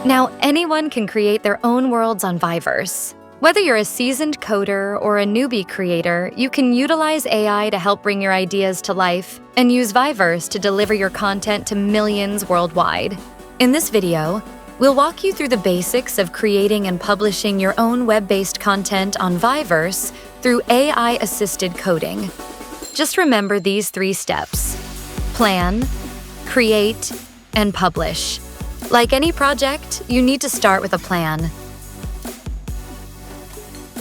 Now, anyone can create their own worlds on VIVERSE. Whether you're a seasoned coder or a newbie creator, you can utilize AI to help bring your ideas to life and use VIVERSE to deliver your content to millions worldwide. In this video, we'll walk you through the basics of creating and publishing your own web-based content on VIVERSE through AI-assisted coding. Just remember these 3 steps: plan, create, and publish. Like any project, you need to start with a plan.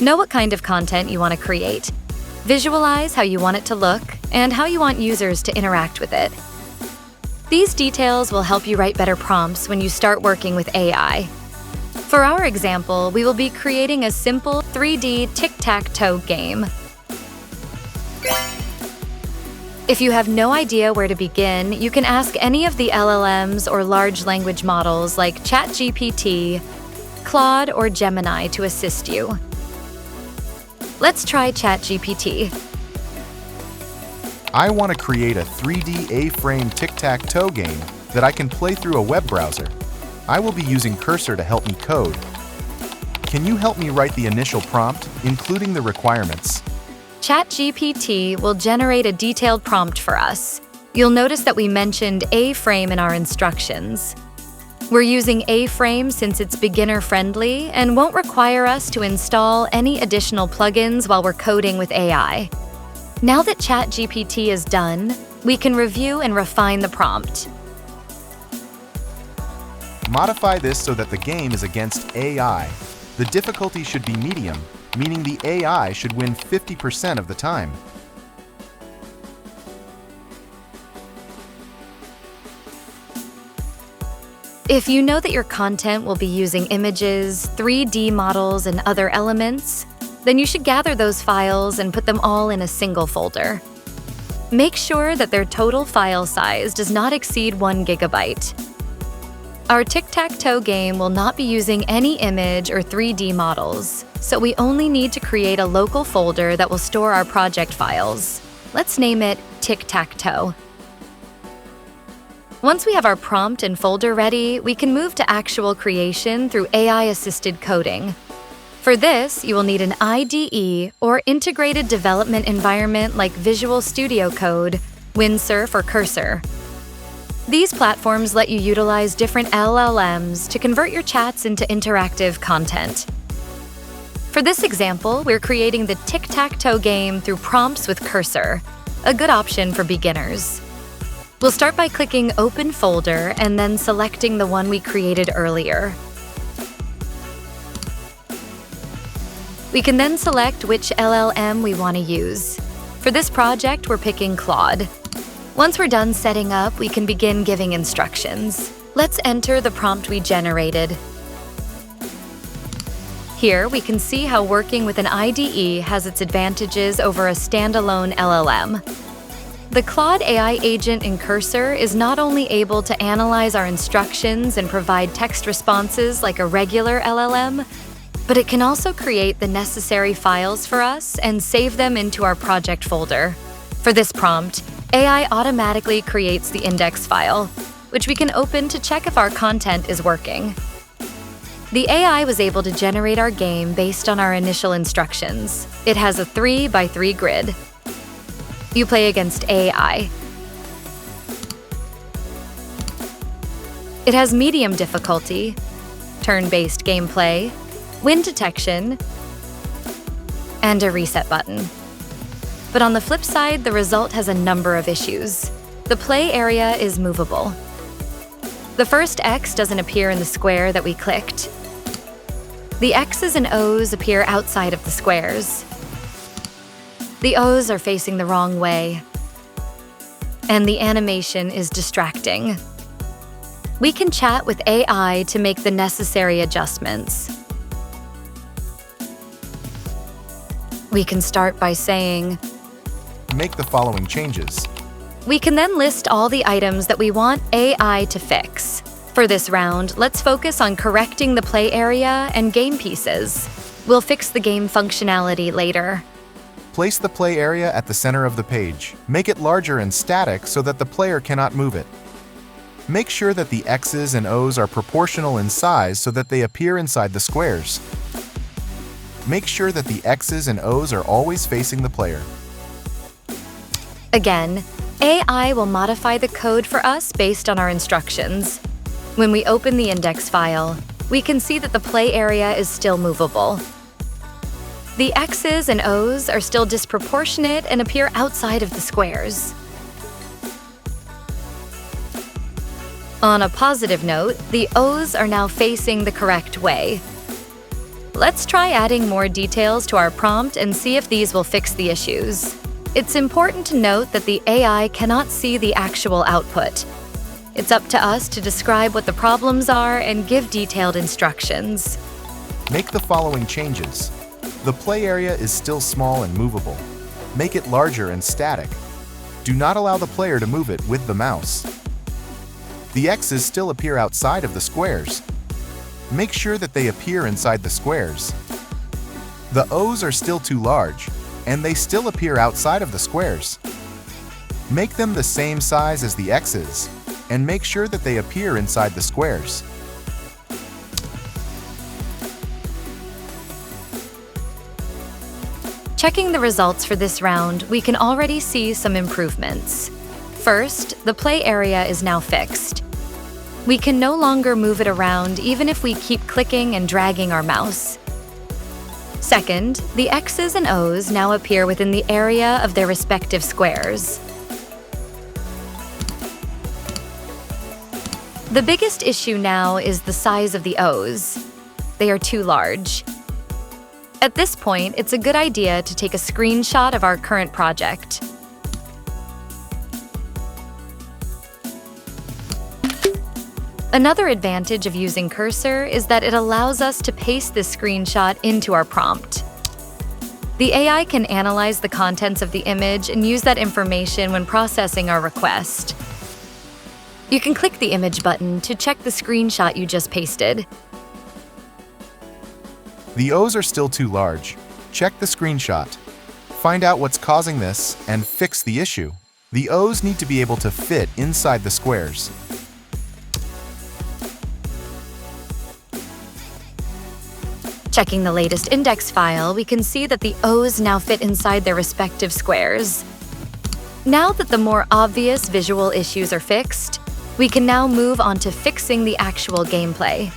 Know what kind of content you want to create. Visualize how you want it to look and how you want users to interact with it. These details will help you write better prompts when you start working with AI. For our example, we will be creating a simple 3D tic-tac-toe game. If you have no idea where to begin, you can ask any of the LLMs or large language models like ChatGPT, Claude, or Gemini to assist you. Let's try ChatGPT. I want to create a 3D A-frame tic-tac-toe game that I can play through a web browser. I will be using Cursor to help me code. Can you help me write the initial prompt, including the requirements? ChatGPT will generate a detailed prompt for us. You'll notice that we mentioned A-frame in our instructions. We're using A-frame since it's beginner-friendly and won't require us to install any additional plugins while we're coding with AI. Now that ChatGPT is done, we can review and refine the prompt. Modify this so that the game is against AI. The difficulty should be medium, meaning the AI should win 50% of the time. If you know that your content will be using images, 3D models, and other elements, then you should gather those files and put them all in a single folder. Make sure that their total file size does not exceed 1 GB. Our tic-tac-toe game will not be using any image or 3D models, so we only need to create a local folder that will store our project files. Let's name it tic-tac-toe. Once we have our prompt and folder ready, we can move to actual creation through AI-assisted coding. For this, you will need an IDE or integrated development environment like Visual Studio Code, Windsurf, or Cursor. These platforms let you utilize different LLMs to convert your chats into interactive content. For this example, we're creating the tic-tac-toe game through prompts with Cursor, a good option for beginners. We'll start by clicking Open Folder and then selecting the one we created earlier. We can then select which LLM we want to use. For this project, we're picking Claude. Once we're done setting up, we can begin giving instructions. Let's enter the prompt we generated. Here, we can see how working with an IDE has its advantages over a standalone LLM. The Claude AI agent in Cursor is not only able to analyze our instructions and provide text responses like a regular LLM, but it can also create the necessary files for us and save them into our project folder. For this prompt, AI automatically creates the index file, which we can open to check if our content is working. The AI was able to generate our game based on our initial instructions. It has a 3x3 grid. You play against AI. It has medium difficulty, turn-based gameplay, wind detection, and a reset button. But on the flip side, the result has a number of issues. The play area is movable. The first X doesn't appear in the square that we clicked. The X's and O's appear outside of the squares. The O's are facing the wrong way, and the animation is distracting. We can chat with AI to make the necessary adjustments. We can start by saying, Make the following changes. We can then list all the items that we want AI to fix. For this round, let's focus on correcting the play area and game pieces. We'll fix the game functionality later. Place the play area at the center of the page. Make it larger and static so that the player cannot move it. Make sure that the X's and O's are proportional in size so that they appear inside the squares. Make sure that the X's and O's are always facing the player. Again, AI will modify the code for us based on our instructions. When we open the index file, we can see that the play area is still movable. The X's and O's are still disproportionate and appear outside of the squares. On a positive note, the O's are now facing the correct way. Let's try adding more details to our prompt and see if these will fix the issues. It's important to note that the AI cannot see the actual output. It's up to us to describe what the problems are and give detailed instructions. Make the following changes. The play area is still small and movable. Make it larger and static. Do not allow the player to move it with the mouse. The X's still appear outside of the squares. Make sure that they appear inside the squares. The O's are still too large, and they still appear outside of the squares. Make them the same size as the X's, and make sure that they appear inside the squares. Checking the results for this round, we can already see some improvements. First, the play area is now fixed. We can no longer move it around even if we keep clicking and dragging our mouse. Second, the X's and O's now appear within the area of their respective squares. The biggest issue now is the size of the O's. They are too large. At this point, it's a good idea to take a screenshot of our current project. Another advantage of using Cursor is that it allows us to paste this screenshot into our prompt. The AI can analyze the contents of the image and use that information when processing our request. You can click the image button to check the screenshot you just pasted. The O's are still too large. Check the screenshot. Find out what's causing this and fix the issue. The O's need to be able to fit inside the squares. Checking the latest index file, we can see that the O's now fit inside their respective squares. Now that the more obvious visual issues are fixed, we can now move on to fixing the actual gameplay.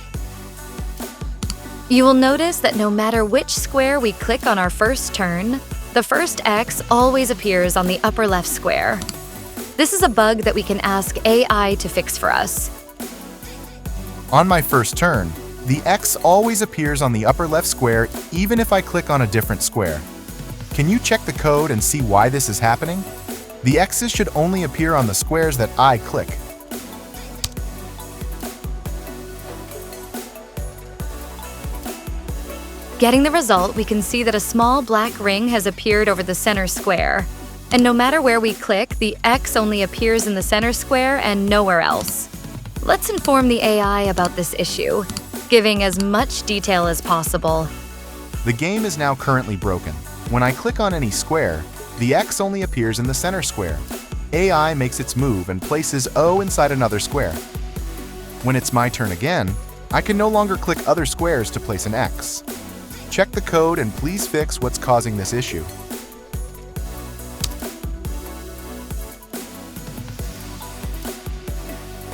You will notice that no matter which square we click on our first turn, the first X always appears on the upper left square. This is a bug that we can ask AI to fix for us. On my first turn, the X always appears on the upper left square even if I click on a different square. Can you check the code and see why this is happening? The X's should only appear on the squares that I click. Getting the result, we can see that a small black ring has appeared over the center square. And no matter where we click, the X only appears in the center square and nowhere else. Let's inform the AI about this issue, giving as much detail as possible. The game is now currently broken. When I click on any square, the X only appears in the center square. AI makes its move and places O inside another square. When it's my turn again, I can no longer click other squares to place an X. Check the code and please fix what's causing this issue.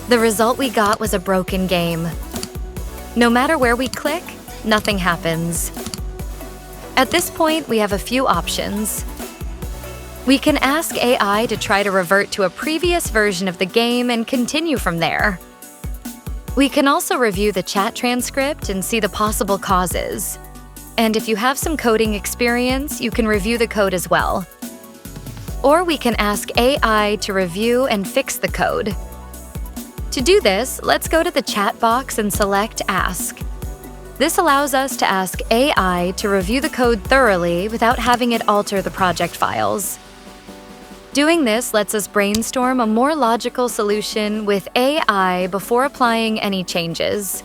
The result we got was a broken game. No matter where we click, nothing happens. At this point, we have a few options. We can ask AI to try to revert to a previous version of the game and continue from there. We can also review the chat transcript and see the possible causes. And if you have some coding experience, you can review the code as well. Or we can ask AI to review and fix the code. To do this, let's go to the chat box and select Ask. This allows us to ask AI to review the code thoroughly without having it alter the project files. Doing this lets us brainstorm a more logical solution with AI before applying any changes.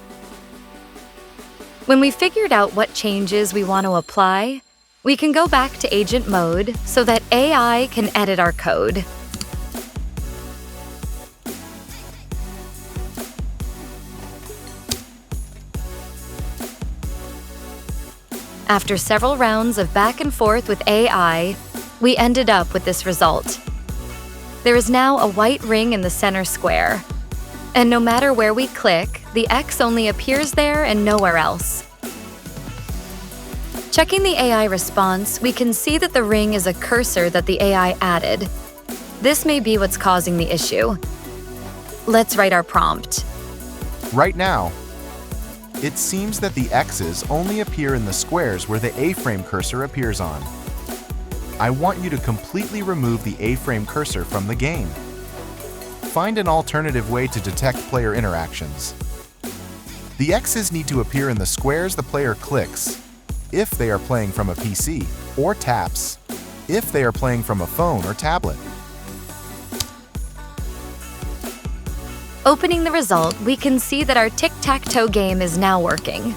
When we figured out what changes we want to apply, we can go back to agent mode so that AI can edit our code. After several rounds of back and forth with AI, we ended up with this result. There is now a white ring in the center square. And no matter where we click, the X only appears there and nowhere else. Checking the AI response, we can see that the ring is a cursor that the AI added. This may be what's causing the issue. Let's write our prompt. Right now, it seems that the X's only appear in the squares where the A-frame cursor appears on. I want you to completely remove the A-frame cursor from the game. Find an alternative way to detect player interactions. The X's need to appear in the squares the player clicks, if they are playing from a PC, or taps, if they are playing from a phone or tablet. Opening the result, we can see that our tic-tac-toe game is now working.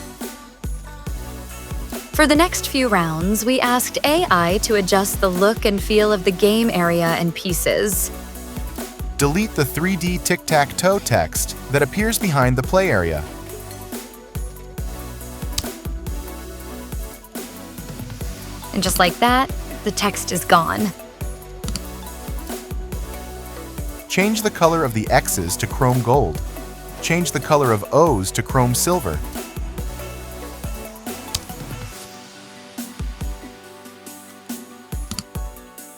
For the next few rounds, we asked AI to adjust the look and feel of the game area and pieces. Delete the 3D tic-tac-toe text that appears behind the play area. And just like that, the text is gone. Change the color of the X's to chrome gold. Change the color of O's to chrome silver.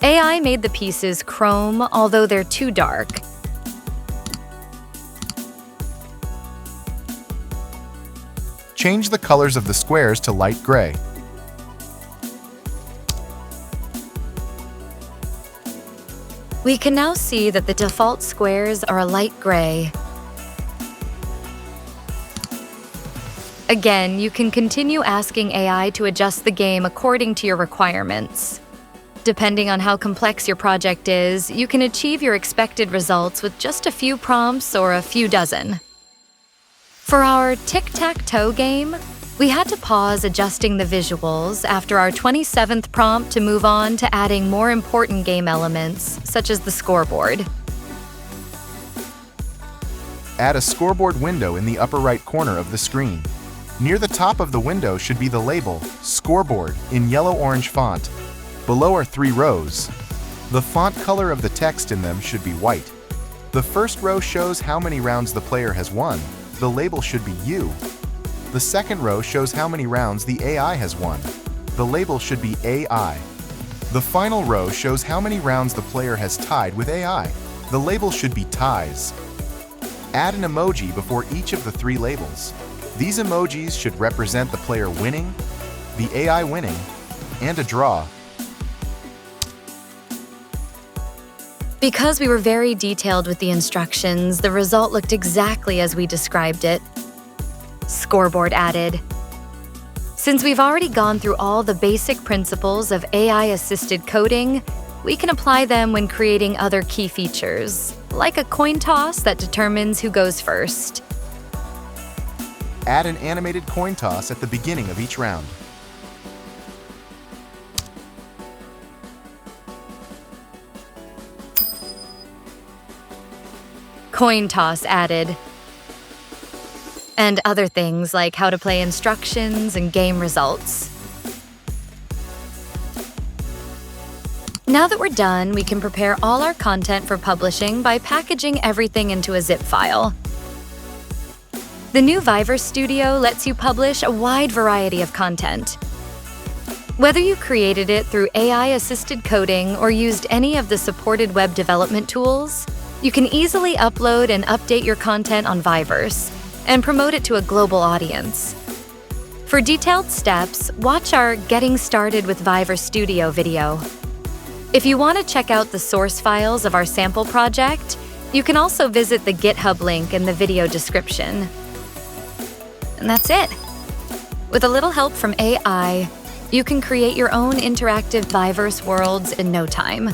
AI made the pieces chrome, although they're too dark. Change the colors of the squares to light gray. We can now see that the default squares are a light gray. Again, you can continue asking AI to adjust the game according to your requirements. Depending on how complex your project is, you can achieve your expected results with just a few prompts or a few dozen. For our tic-tac-toe game, we had to pause adjusting the visuals after our 27th prompt to move on to adding more important game elements, such as the scoreboard. Add a scoreboard window in the upper right corner of the screen. Near the top of the window should be the label, Scoreboard, in yellow-orange font. Below are 3 rows. The font color of the text in them should be white. The first row shows how many rounds the player has won. The label should be U. The second row shows how many rounds the AI has won. The label should be AI. The final row shows how many rounds the player has tied with AI. The label should be ties. Add an emoji before each of the 3 labels. These emojis should represent the player winning, the AI winning, and a draw. Because we were very detailed with the instructions, the result looked exactly as we described it. Scoreboard added. Since we've already gone through all the basic principles of AI-assisted coding, we can apply them when creating other key features, like a coin toss that determines who goes first. Add an animated coin toss at the beginning of each round. Coin toss added. And other things like how to play instructions and game results. Now that we're done, we can prepare all our content for publishing by packaging everything into a zip file. The new VIVERSE Studio lets you publish a wide variety of content. Whether you created it through AI-assisted coding or used any of the supported web development tools, you can easily upload and update your content on VIVERSE and promote it to a global audience. For detailed steps, watch our Getting Started with VIVERSE Studio video. If you want to check out the source files of our sample project, you can also visit the GitHub link in the video description. And that's it. With a little help from AI, you can create your own interactive VIVERSE worlds in no time.